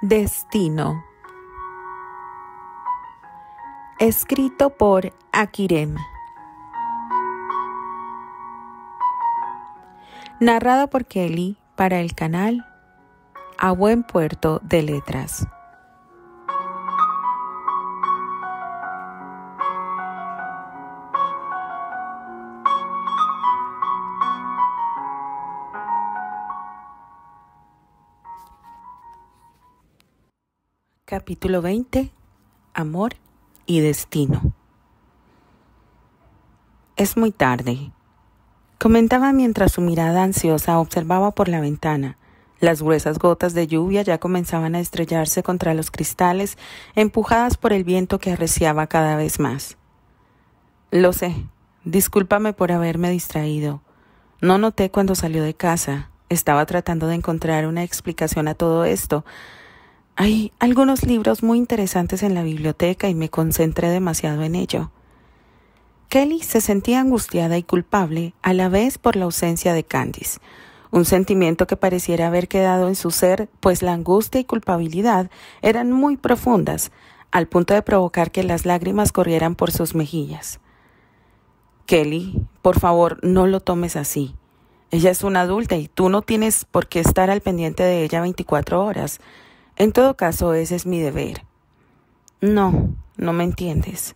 Destino. Escrito por Akirem. Narrado por Kelly para el canal A Buen Puerto de Letras. Capítulo 20. Amor y destino. Es muy tarde, comentaba mientras su mirada ansiosa observaba por la ventana. Las gruesas gotas de lluvia ya comenzaban a estrellarse contra los cristales, empujadas por el viento que arreciaba cada vez más. Lo sé, discúlpame por haberme distraído. No noté cuando salió de casa. Estaba tratando de encontrar una explicación a todo esto. Hay algunos libros muy interesantes en la biblioteca y me concentré demasiado en ello. Kelly se sentía angustiada y culpable a la vez por la ausencia de Candice, un sentimiento que pareciera haber quedado en su ser, pues la angustia y culpabilidad eran muy profundas, al punto de provocar que las lágrimas corrieran por sus mejillas. Kelly, por favor, no lo tomes así. Ella es una adulta y tú no tienes por qué estar al pendiente de ella 24 horas. En todo caso, ese es mi deber. No me entiendes.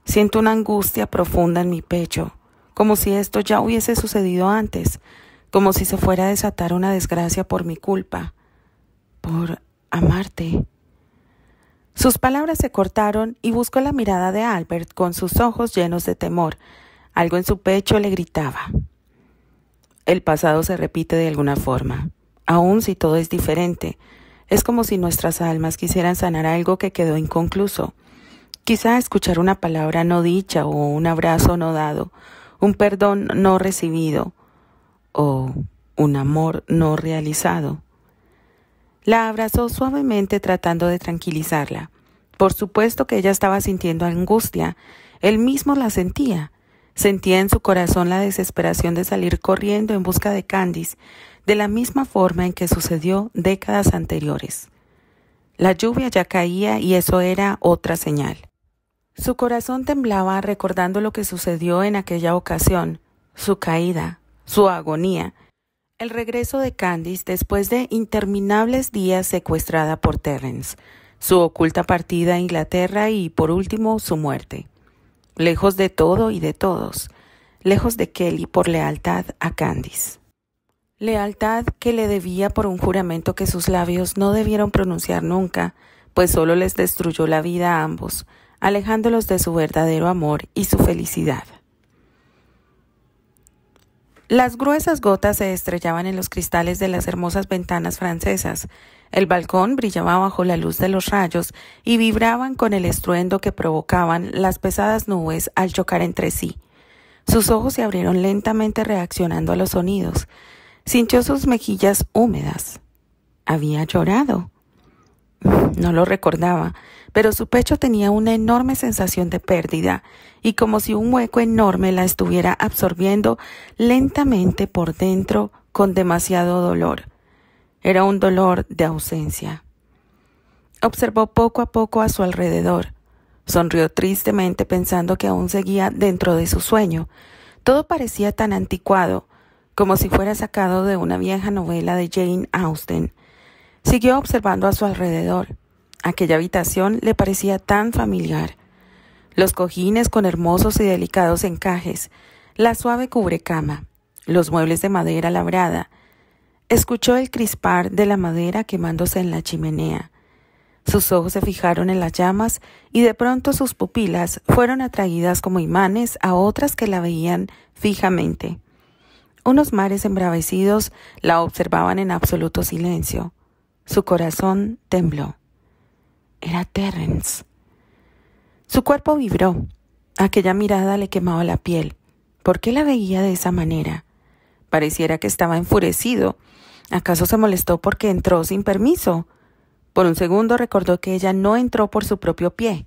Siento una angustia profunda en mi pecho, como si esto ya hubiese sucedido antes, como si se fuera a desatar una desgracia por mi culpa, por amarte. Sus palabras se cortaron y buscó la mirada de Albert con sus ojos llenos de temor. Algo en su pecho le gritaba. El pasado se repite de alguna forma, aun si todo es diferente. Es como si nuestras almas quisieran sanar algo que quedó inconcluso. Quizá escuchar una palabra no dicha o un abrazo no dado, un perdón no recibido o un amor no realizado. La abrazó suavemente tratando de tranquilizarla. Por supuesto que ella estaba sintiendo angustia. Él mismo la sentía. Sentía en su corazón la desesperación de salir corriendo en busca de Candice, de la misma forma en que sucedió décadas anteriores. La lluvia ya caía y eso era otra señal. Su corazón temblaba recordando lo que sucedió en aquella ocasión, su caída, su agonía, el regreso de Candice después de interminables días secuestrada por Terrence, su oculta partida a Inglaterra y, por último, su muerte. Lejos de todo y de todos, lejos de Kelly por lealtad a Candice. Lealtad que le debía por un juramento que sus labios no debieron pronunciar nunca, pues solo les destruyó la vida a ambos, alejándolos de su verdadero amor y su felicidad. Las gruesas gotas se estrellaban en los cristales de las hermosas ventanas francesas. El balcón brillaba bajo la luz de los rayos y vibraban con el estruendo que provocaban las pesadas nubes al chocar entre sí. Sus ojos se abrieron lentamente reaccionando a los sonidos. Sintió sus mejillas húmedas. Había llorado. No lo recordaba, pero su pecho tenía una enorme sensación de pérdida y como si un hueco enorme la estuviera absorbiendo lentamente por dentro con demasiado dolor. Era un dolor de ausencia. Observó poco a poco a su alrededor. Sonrió tristemente pensando que aún seguía dentro de su sueño. Todo parecía tan anticuado, como si fuera sacado de una vieja novela de Jane Austen. Siguió observando a su alrededor. Aquella habitación le parecía tan familiar. Los cojines con hermosos y delicados encajes, la suave cubrecama, los muebles de madera labrada. Escuchó el crispar de la madera quemándose en la chimenea. Sus ojos se fijaron en las llamas y de pronto sus pupilas fueron atraídas como imanes a otras que la veían fijamente. Unos mares embravecidos la observaban en absoluto silencio. Su corazón tembló. Era Terrence. Su cuerpo vibró. Aquella mirada le quemaba la piel. ¿Por qué la veía de esa manera? Pareciera que estaba enfurecido. ¿Acaso se molestó porque entró sin permiso? Por un segundo recordó que ella no entró por su propio pie.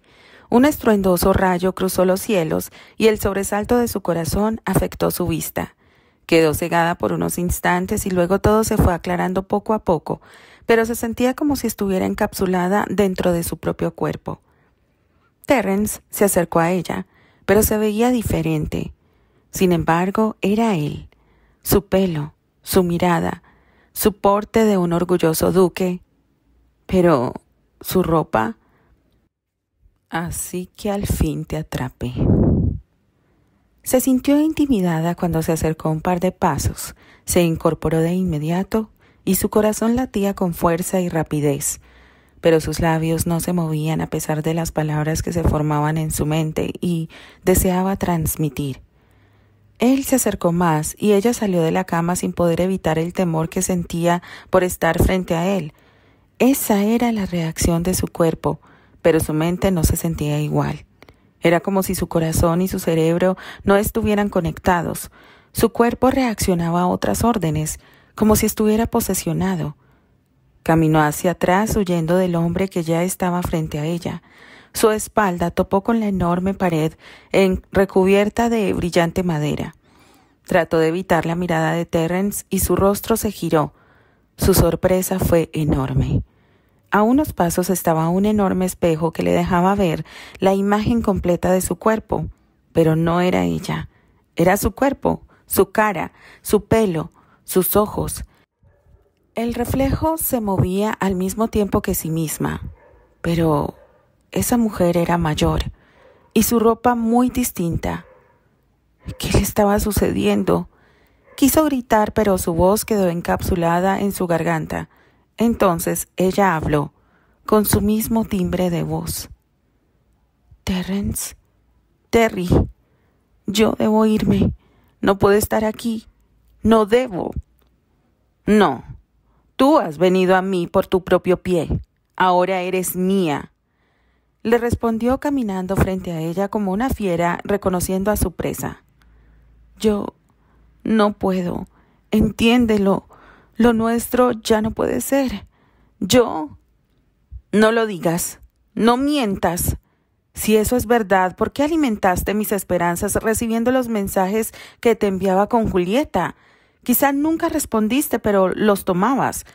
Un estruendoso rayo cruzó los cielos y el sobresalto de su corazón afectó su vista. Quedó cegada por unos instantes y luego todo se fue aclarando poco a poco, pero se sentía como si estuviera encapsulada dentro de su propio cuerpo. Terence se acercó a ella, pero se veía diferente. Sin embargo, era él. Su pelo, su mirada, su porte de un orgulloso duque. Pero su ropa. Así que al fin te atrapé. Se sintió intimidada cuando se acercó un par de pasos, se incorporó de inmediato y su corazón latía con fuerza y rapidez, pero sus labios no se movían a pesar de las palabras que se formaban en su mente y deseaba transmitir. Él se acercó más y ella salió de la cama sin poder evitar el temor que sentía por estar frente a él. Esa era la reacción de su cuerpo, pero su mente no se sentía igual. Era como si su corazón y su cerebro no estuvieran conectados. Su cuerpo reaccionaba a otras órdenes, como si estuviera posesionado. Caminó hacia atrás huyendo del hombre que ya estaba frente a ella. Su espalda topó con la enorme pared recubierta de brillante madera. Trató de evitar la mirada de Terence y su rostro se giró. Su sorpresa fue enorme. A unos pasos estaba un enorme espejo que le dejaba ver la imagen completa de su cuerpo, pero no era ella. Era su cuerpo, su cara, su pelo, sus ojos. El reflejo se movía al mismo tiempo que sí misma, pero esa mujer era mayor y su ropa muy distinta. ¿Qué le estaba sucediendo? Quiso gritar, pero su voz quedó encapsulada en su garganta. Entonces ella habló, con su mismo timbre de voz. Terry, yo debo irme. No puedo estar aquí. No debo. No, tú has venido a mí por tu propio pie. Ahora eres mía. Le respondió caminando frente a ella como una fiera reconociendo a su presa. Yo no puedo. Entiéndelo. Lo nuestro ya no puede ser. Yo. No lo digas. No mientas. Si eso es verdad, ¿por qué alimentaste mis esperanzas recibiendo los mensajes que te enviaba con Julieta? Quizá nunca respondiste, pero los tomabas.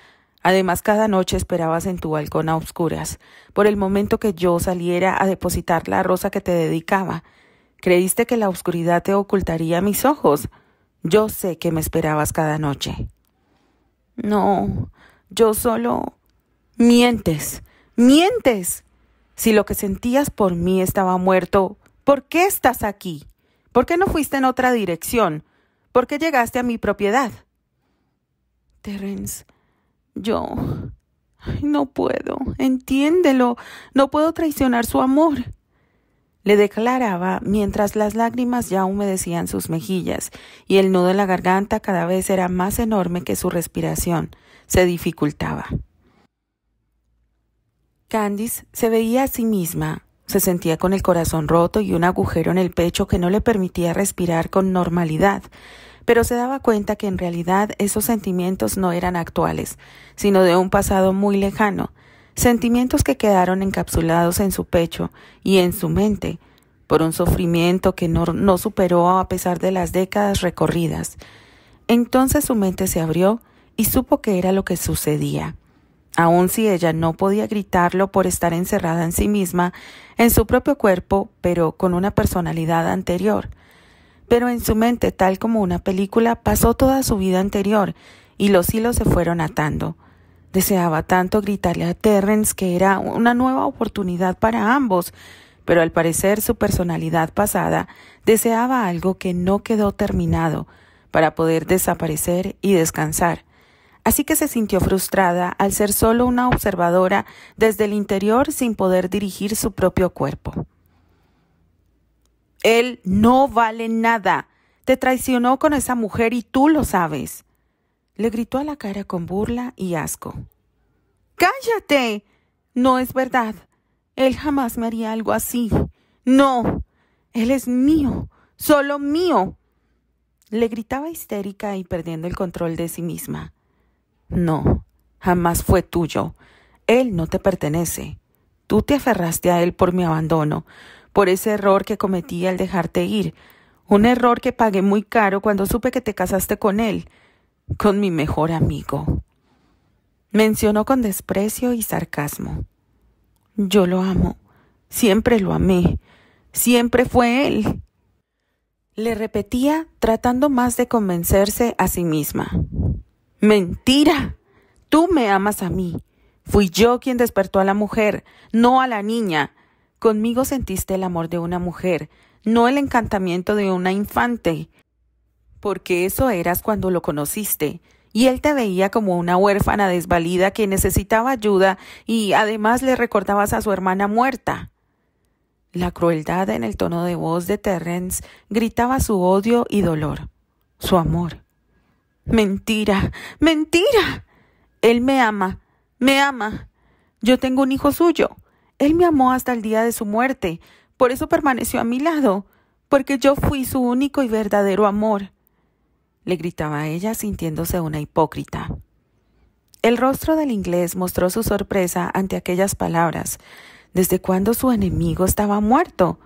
Además, cada noche esperabas en tu balcón a oscuras, por el momento que yo saliera a depositar la rosa que te dedicaba. ¿Creíste que la oscuridad te ocultaría mis ojos? Yo sé que me esperabas cada noche. No, yo solo... Mientes. Si lo que sentías por mí estaba muerto, ¿por qué estás aquí? ¿Por qué no fuiste en otra dirección? ¿Por qué llegaste a mi propiedad? Terence, yo... no puedo, entiéndelo, no puedo traicionar su amor. Le declaraba mientras las lágrimas ya humedecían sus mejillas y el nudo en la garganta cada vez era más enorme que su respiración se dificultaba. Candice se veía a sí misma, se sentía con el corazón roto y un agujero en el pecho que no le permitía respirar con normalidad, pero se daba cuenta que en realidad esos sentimientos no eran actuales, sino de un pasado muy lejano, sentimientos que quedaron encapsulados en su pecho y en su mente, por un sufrimiento que no superó a pesar de las décadas recorridas. Entonces su mente se abrió y supo qué era lo que sucedía. Aun si ella no podía gritarlo por estar encerrada en sí misma, en su propio cuerpo, pero con una personalidad anterior. Pero en su mente, tal como una película, pasó toda su vida anterior y los hilos se fueron atando. Deseaba tanto gritarle a Terence que era una nueva oportunidad para ambos, pero al parecer su personalidad pasada deseaba algo que no quedó terminado para poder desaparecer y descansar. Así que se sintió frustrada al ser solo una observadora desde el interior sin poder dirigir su propio cuerpo. Él no vale nada. Te traicionó con esa mujer y tú lo sabes. Le gritó a la cara con burla y asco. ¡Cállate! No es verdad. Él jamás me haría algo así. No. Él es mío. Solo mío. Le gritaba histérica y perdiendo el control de sí misma. No, jamás fue tuyo. Él no te pertenece. Tú te aferraste a él por mi abandono, por ese error que cometí al dejarte ir. Un error que pagué muy caro cuando supe que te casaste con él, con mi mejor amigo. mencionó con desprecio y sarcasmo. Yo lo amo, siempre lo amé, siempre fue él. Le repetía, tratando más de convencerse a sí misma. ¡Mentira! Tú me amas a mí. Fui yo quien despertó a la mujer, no a la niña. Conmigo sentiste el amor de una mujer, no el encantamiento de una infante. Porque eso eras cuando lo conociste, y él te veía como una huérfana desvalida que necesitaba ayuda y además le recordabas a su hermana muerta. La crueldad en el tono de voz de Terrence gritaba su odio y dolor, su amor. ¡Mentira! ¡Mentira! Él me ama, me ama. Yo tengo un hijo suyo. Él me amó hasta el día de su muerte, por eso permaneció a mi lado, porque yo fui su único y verdadero amor. Le gritaba a ella sintiéndose una hipócrita. El rostro del inglés mostró su sorpresa ante aquellas palabras. ¿Desde cuándo su enemigo estaba muerto?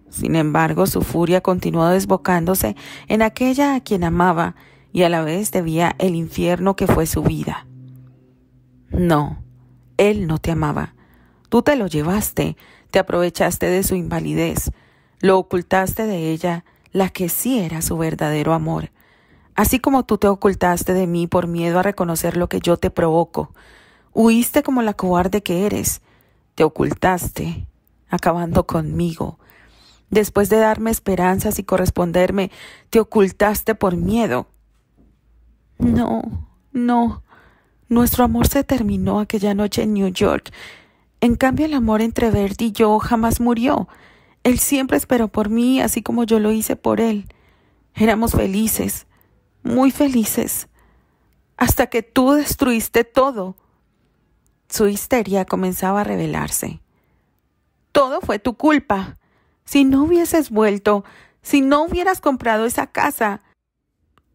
Sin embargo, su furia continuó desbocándose en aquella a quien amaba y a la vez debía el infierno que fue su vida. No, él no te amaba. Tú te lo llevaste, te aprovechaste de su invalidez, lo ocultaste de ella, la que sí era su verdadero amor. Así como tú te ocultaste de mí por miedo a reconocer lo que yo te provoco. Huiste como la cobarde que eres. Te ocultaste, acabando conmigo. Después de darme esperanzas y corresponderme, te ocultaste por miedo. No, no. Nuestro amor se terminó aquella noche en New York. En cambio, el amor entre Bert y yo jamás murió. Él siempre esperó por mí, así como yo lo hice por él. Éramos felices, muy felices, hasta que tú destruiste todo. Su histeria comenzaba a revelarse. Todo fue tu culpa. Si no hubieses vuelto, si no hubieras comprado esa casa,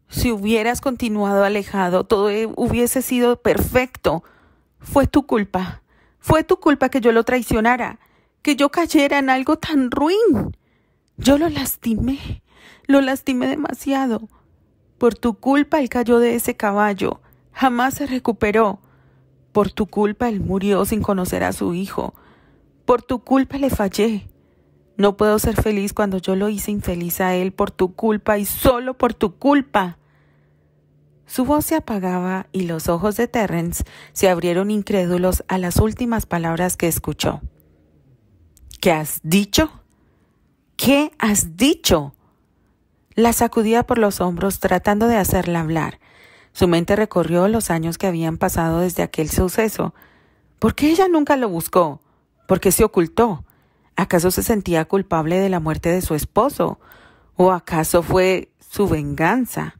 si hubieras continuado alejado, todo hubiese sido perfecto. Fue tu culpa. Fue tu culpa que yo lo traicionara, que yo cayera en algo tan ruin. Yo lo lastimé demasiado. Por tu culpa él cayó de ese caballo, jamás se recuperó. Por tu culpa él murió sin conocer a su hijo. Por tu culpa le fallé. No puedo ser feliz cuando yo lo hice infeliz a él por tu culpa y solo por tu culpa. Su voz se apagaba y los ojos de Terrence se abrieron incrédulos a las últimas palabras que escuchó. ¿Qué has dicho? ¿Qué has dicho? La sacudía por los hombros tratando de hacerla hablar. Su mente recorrió los años que habían pasado desde aquel suceso. ¿Por qué ella nunca lo buscó? ¿Por qué se ocultó? ¿Acaso se sentía culpable de la muerte de su esposo? ¿O acaso fue su venganza?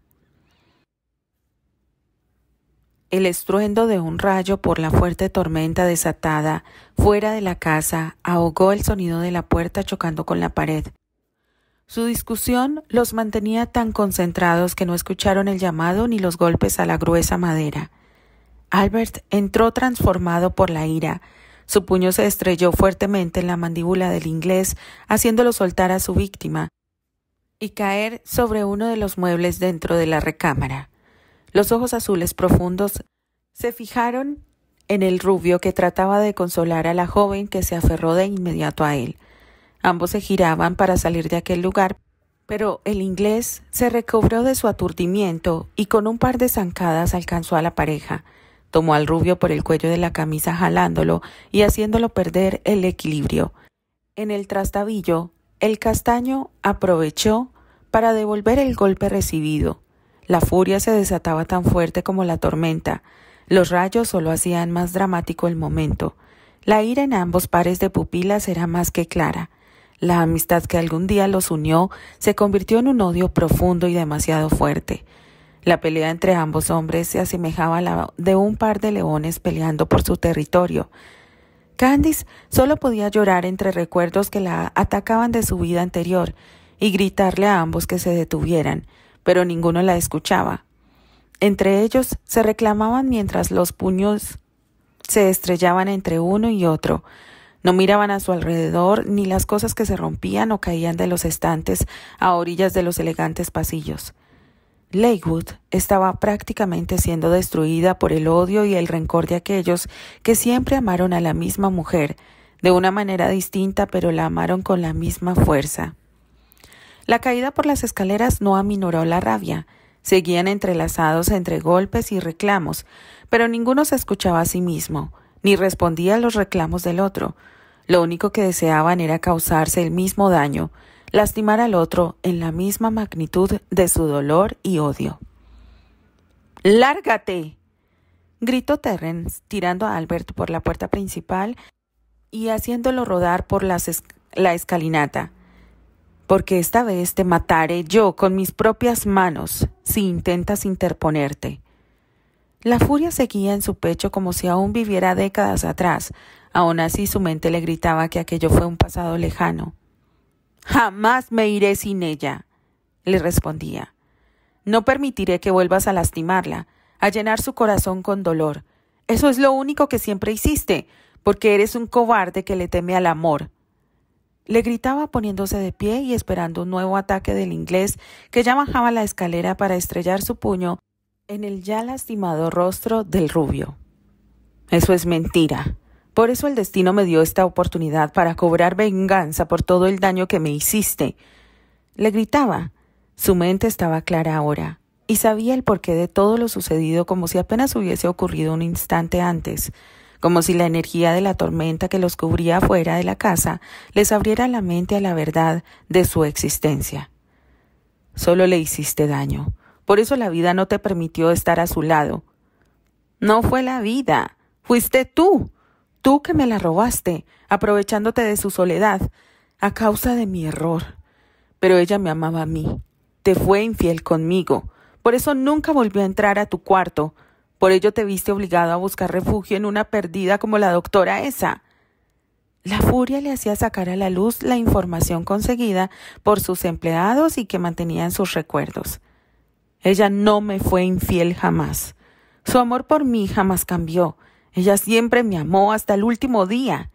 El estruendo de un rayo por la fuerte tormenta desatada fuera de la casa ahogó el sonido de la puerta chocando con la pared. Su discusión los mantenía tan concentrados que no escucharon el llamado ni los golpes a la gruesa madera. Albert entró transformado por la ira. Su puño se estrelló fuertemente en la mandíbula del inglés, haciéndolo soltar a su víctima y caer sobre uno de los muebles dentro de la recámara. Los ojos azules profundos se fijaron en el rubio que trataba de consolar a la joven que se aferró de inmediato a él. Ambos se giraban para salir de aquel lugar, pero el inglés se recobró de su aturdimiento y con un par de zancadas alcanzó a la pareja. Tomó al rubio por el cuello de la camisa jalándolo y haciéndolo perder el equilibrio. En el trastabillo, el castaño aprovechó para devolver el golpe recibido. La furia se desataba tan fuerte como la tormenta. Los rayos solo hacían más dramático el momento. La ira en ambos pares de pupilas era más que clara. La amistad que algún día los unió se convirtió en un odio profundo y demasiado fuerte. La pelea entre ambos hombres se asemejaba a la de un par de leones peleando por su territorio. Candice solo podía llorar entre recuerdos que la atacaban de su vida anterior y gritarle a ambos que se detuvieran, pero ninguno la escuchaba. Entre ellos se reclamaban mientras los puños se estrellaban entre uno y otro. No miraban a su alrededor ni las cosas que se rompían o caían de los estantes a orillas de los elegantes pasillos. Lakewood estaba prácticamente siendo destruida por el odio y el rencor de aquellos que siempre amaron a la misma mujer, de una manera distinta, pero la amaron con la misma fuerza. La caída por las escaleras no aminoró la rabia. Seguían entrelazados entre golpes y reclamos, pero ninguno se escuchaba a sí mismo, ni respondía a los reclamos del otro. Lo único que deseaban era causarse el mismo daño, lastimar al otro en la misma magnitud de su dolor y odio. ¡Lárgate!, gritó Terrence, tirando a Albert por la puerta principal y haciéndolo rodar por la escalinata. Porque esta vez te mataré yo con mis propias manos si intentas interponerte. La furia seguía en su pecho como si aún viviera décadas atrás. Aún así su mente le gritaba que aquello fue un pasado lejano. «Jamás me iré sin ella», le respondía. «No permitiré que vuelvas a lastimarla, a llenar su corazón con dolor. Eso es lo único que siempre hiciste, porque eres un cobarde que le teme al amor». Le gritaba poniéndose de pie y esperando un nuevo ataque del inglés que ya bajaba la escalera para estrellar su puño en el ya lastimado rostro del rubio. «Eso es mentira. Por eso el destino me dio esta oportunidad para cobrar venganza por todo el daño que me hiciste», le gritaba. Su mente estaba clara ahora y sabía el porqué de todo lo sucedido como si apenas hubiese ocurrido un instante antes, como si la energía de la tormenta que los cubría fuera de la casa les abriera la mente a la verdad de su existencia. «Solo le hiciste daño. Por eso la vida no te permitió estar a su lado». «No fue la vida. Fuiste tú. Tú que me la robaste, aprovechándote de su soledad, a causa de mi error. Pero ella me amaba a mí. Te fue infiel conmigo. Por eso nunca volvió a entrar a tu cuarto. Por ello te viste obligado a buscar refugio en una perdida como la doctora esa». La furia le hacía sacar a la luz la información conseguida por sus empleados y que mantenían sus recuerdos. «Ella no me fue infiel jamás. Su amor por mí jamás cambió. Ella siempre me amó hasta el último día».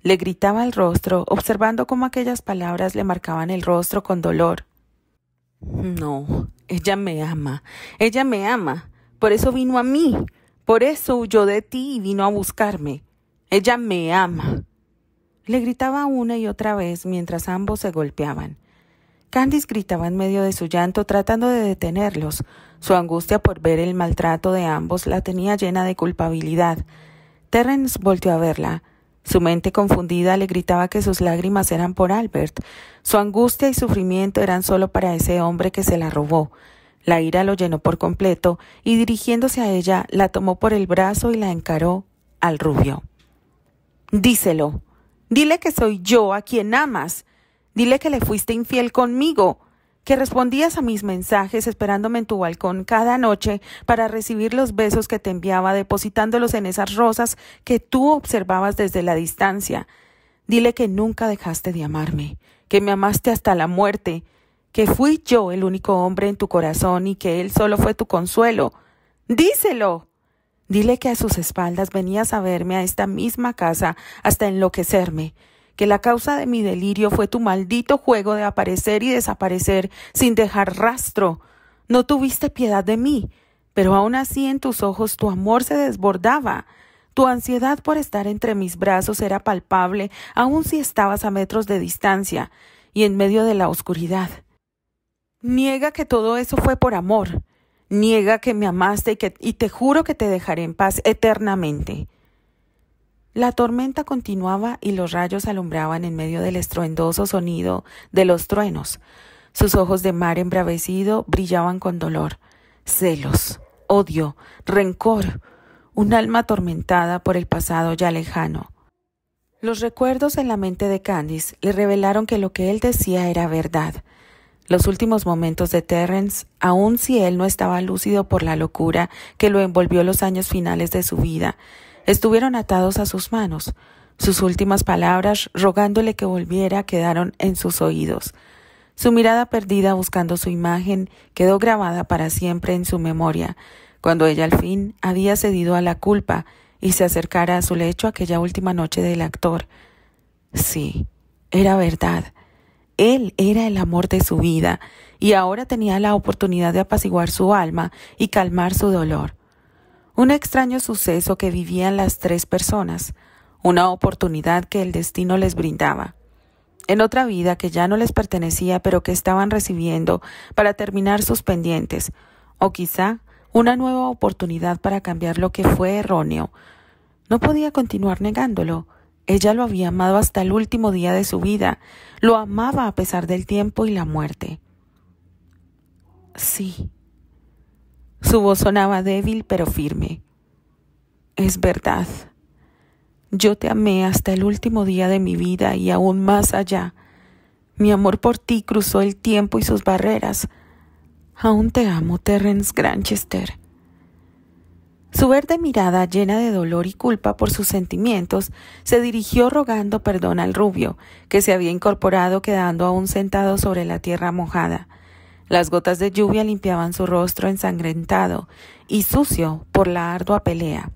Le gritaba al rostro, observando cómo aquellas palabras le marcaban el rostro con dolor. «No, ella me ama. Ella me ama. Por eso vino a mí. Por eso huyó de ti y vino a buscarme. Ella me ama», le gritaba una y otra vez mientras ambos se golpeaban. Candice gritaba en medio de su llanto tratando de detenerlos. Su angustia por ver el maltrato de ambos la tenía llena de culpabilidad. Terrence volteó a verla. Su mente confundida le gritaba que sus lágrimas eran por Albert. Su angustia y sufrimiento eran solo para ese hombre que se la robó. La ira lo llenó por completo y dirigiéndose a ella, la tomó por el brazo y la encaró al rubio. «Díselo. Dile que soy yo a quien amas. Dile que le fuiste infiel conmigo, que respondías a mis mensajes esperándome en tu balcón cada noche para recibir los besos que te enviaba depositándolos en esas rosas que tú observabas desde la distancia. Dile que nunca dejaste de amarme, que me amaste hasta la muerte, que fui yo el único hombre en tu corazón y que él solo fue tu consuelo. ¡Díselo! Dile que a sus espaldas venías a verme a esta misma casa hasta enloquecerme, que la causa de mi delirio fue tu maldito juego de aparecer y desaparecer sin dejar rastro. No tuviste piedad de mí, pero aún así en tus ojos tu amor se desbordaba. Tu ansiedad por estar entre mis brazos era palpable, aun si estabas a metros de distancia y en medio de la oscuridad. Niega que todo eso fue por amor. Niega que me amaste y te juro que te dejaré en paz eternamente». La tormenta continuaba y los rayos alumbraban en medio del estruendoso sonido de los truenos. Sus ojos de mar embravecido brillaban con dolor, celos, odio, rencor, un alma atormentada por el pasado ya lejano. Los recuerdos en la mente de Candice le revelaron que lo que él decía era verdad. Los últimos momentos de Terrence, aun si él no estaba lúcido por la locura que lo envolvió los años finales de su vida, estuvieron atados a sus manos. Sus últimas palabras, rogándole que volviera, quedaron en sus oídos. Su mirada perdida buscando su imagen quedó grabada para siempre en su memoria, cuando ella al fin había cedido a la culpa y se acercara a su lecho aquella última noche del actor. Sí, era verdad. Él era el amor de su vida y ahora tenía la oportunidad de apaciguar su alma y calmar su dolor. Un extraño suceso que vivían las tres personas, una oportunidad que el destino les brindaba. En otra vida que ya no les pertenecía pero que estaban recibiendo para terminar sus pendientes, o quizá una nueva oportunidad para cambiar lo que fue erróneo. No podía continuar negándolo. Ella lo había amado hasta el último día de su vida. Lo amaba a pesar del tiempo y la muerte. Sí. Su voz sonaba débil pero firme. Es verdad. Yo te amé hasta el último día de mi vida y aún más allá. Mi amor por ti cruzó el tiempo y sus barreras. Aún te amo, Terrence Granchester. Su verde mirada, llena de dolor y culpa por sus sentimientos, se dirigió rogando perdón al rubio, que se había incorporado quedando aún sentado sobre la tierra mojada. Las gotas de lluvia limpiaban su rostro ensangrentado y sucio por la ardua pelea,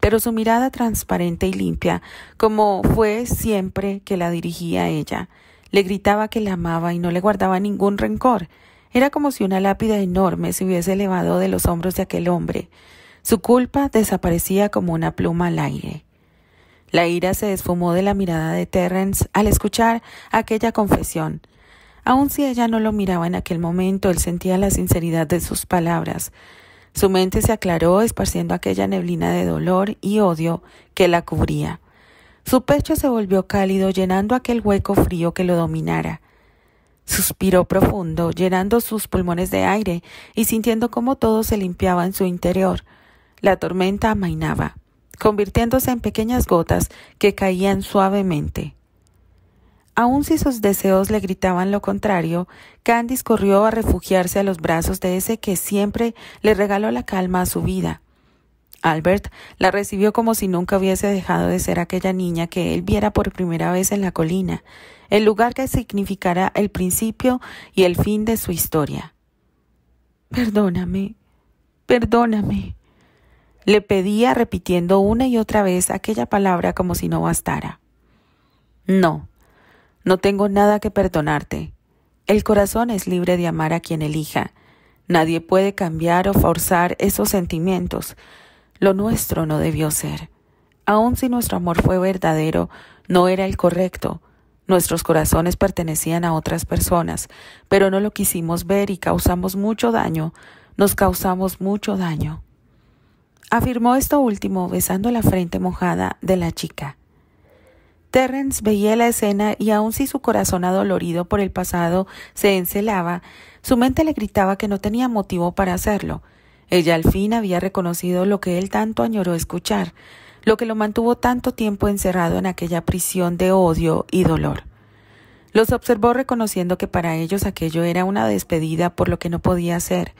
pero su mirada transparente y limpia, como fue siempre que la dirigía a ella, le gritaba que la amaba y no le guardaba ningún rencor. Era como si una lápida enorme se hubiese elevado de los hombros de aquel hombre. Su culpa desaparecía como una pluma al aire. La ira se esfumó de la mirada de Terrence al escuchar aquella confesión. Aun si ella no lo miraba en aquel momento, él sentía la sinceridad de sus palabras. Su mente se aclaró, esparciendo aquella neblina de dolor y odio que la cubría. Su pecho se volvió cálido, llenando aquel hueco frío que lo dominara. Suspiró profundo, llenando sus pulmones de aire y sintiendo cómo todo se limpiaba en su interior. La tormenta amainaba, convirtiéndose en pequeñas gotas que caían suavemente. Aun si sus deseos le gritaban lo contrario, Candice corrió a refugiarse a los brazos de ese que siempre le regaló la calma a su vida. Albert la recibió como si nunca hubiese dejado de ser aquella niña que él viera por primera vez en la colina, el lugar que significara el principio y el fin de su historia. «Perdóname, perdóname», le pedía repitiendo una y otra vez aquella palabra como si no bastara. No tengo nada que perdonarte. El corazón es libre de amar a quien elija. Nadie puede cambiar o forzar esos sentimientos. Lo nuestro no debió ser. Aun si nuestro amor fue verdadero, no era el correcto. Nuestros corazones pertenecían a otras personas, pero no lo quisimos ver y causamos mucho daño. Nos causamos mucho daño. Afirmó esto último besando la frente mojada de la chica. Terrence veía la escena y aun si su corazón adolorido por el pasado se encelaba, su mente le gritaba que no tenía motivo para hacerlo. Ella al fin había reconocido lo que él tanto añoró escuchar, lo que lo mantuvo tanto tiempo encerrado en aquella prisión de odio y dolor. Los observó reconociendo que para ellos aquello era una despedida por lo que no podía ser,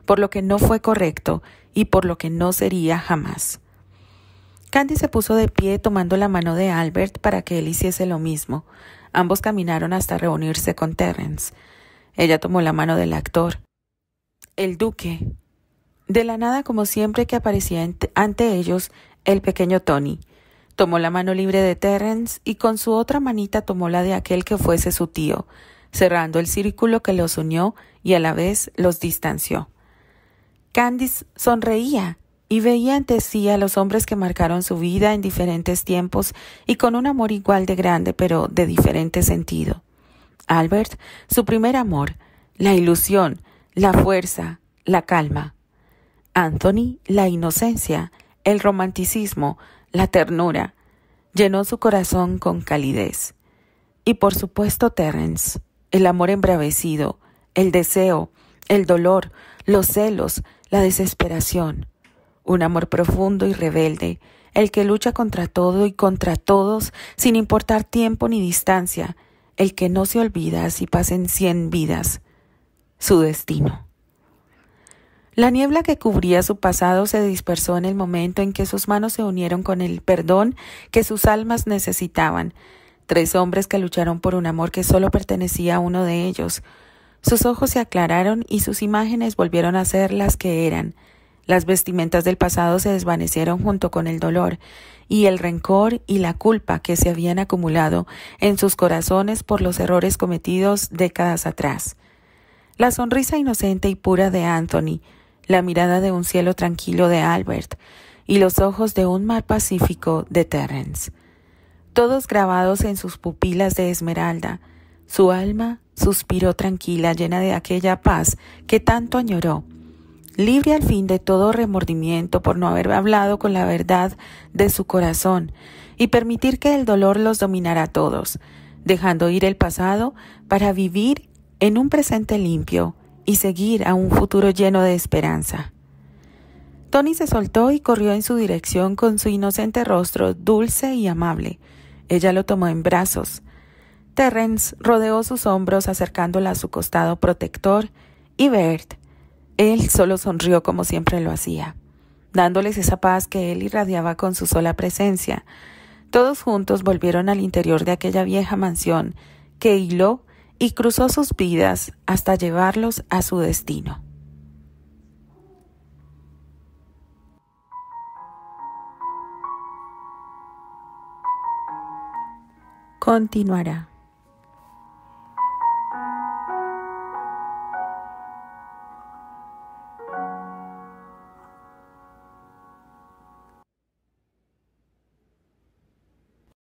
por lo que no fue correcto y por lo que no sería jamás. Candice se puso de pie tomando la mano de Albert para que él hiciese lo mismo. Ambos caminaron hasta reunirse con Terrence. Ella tomó la mano del actor, el duque. De la nada, como siempre que aparecía ante ellos, el pequeño Tony. Tomó la mano libre de Terrence y con su otra manita tomó la de aquel que fuese su tío, cerrando el círculo que los unió y a la vez los distanció. Candice sonreía y veía ante sí a los hombres que marcaron su vida en diferentes tiempos y con un amor igual de grande pero de diferente sentido. Albert, su primer amor, la ilusión, la fuerza, la calma. Anthony, la inocencia, el romanticismo, la ternura. Llenó su corazón con calidez. Y por supuesto Terrence, el amor embravecido, el deseo, el dolor, los celos, la desesperación. Un amor profundo y rebelde, el que lucha contra todo y contra todos sin importar tiempo ni distancia, el que no se olvida si pasen 100 vidas. Su destino. La niebla que cubría su pasado se dispersó en el momento en que sus manos se unieron con el perdón que sus almas necesitaban. 3 hombres que lucharon por un amor que solo pertenecía a uno de ellos. Sus ojos se aclararon y sus imágenes volvieron a ser las que eran. Las vestimentas del pasado se desvanecieron junto con el dolor y el rencor y la culpa que se habían acumulado en sus corazones por los errores cometidos décadas atrás. La sonrisa inocente y pura de Anthony, la mirada de un cielo tranquilo de Albert y los ojos de un mar pacífico de Terence. Todos grabados en sus pupilas de esmeralda, su alma suspiró tranquila, llena de aquella paz que tanto añoró, libre al fin de todo remordimiento por no haber hablado con la verdad de su corazón y permitir que el dolor los dominara a todos, dejando ir el pasado para vivir en un presente limpio y seguir a un futuro lleno de esperanza. Tony se soltó y corrió en su dirección con su inocente rostro dulce y amable. Ella lo tomó en brazos. Terence rodeó sus hombros acercándola a su costado protector y Bert, él solo sonrió como siempre lo hacía, dándoles esa paz que él irradiaba con su sola presencia. Todos juntos volvieron al interior de aquella vieja mansión que hiló y cruzó sus vidas hasta llevarlos a su destino. Continuará.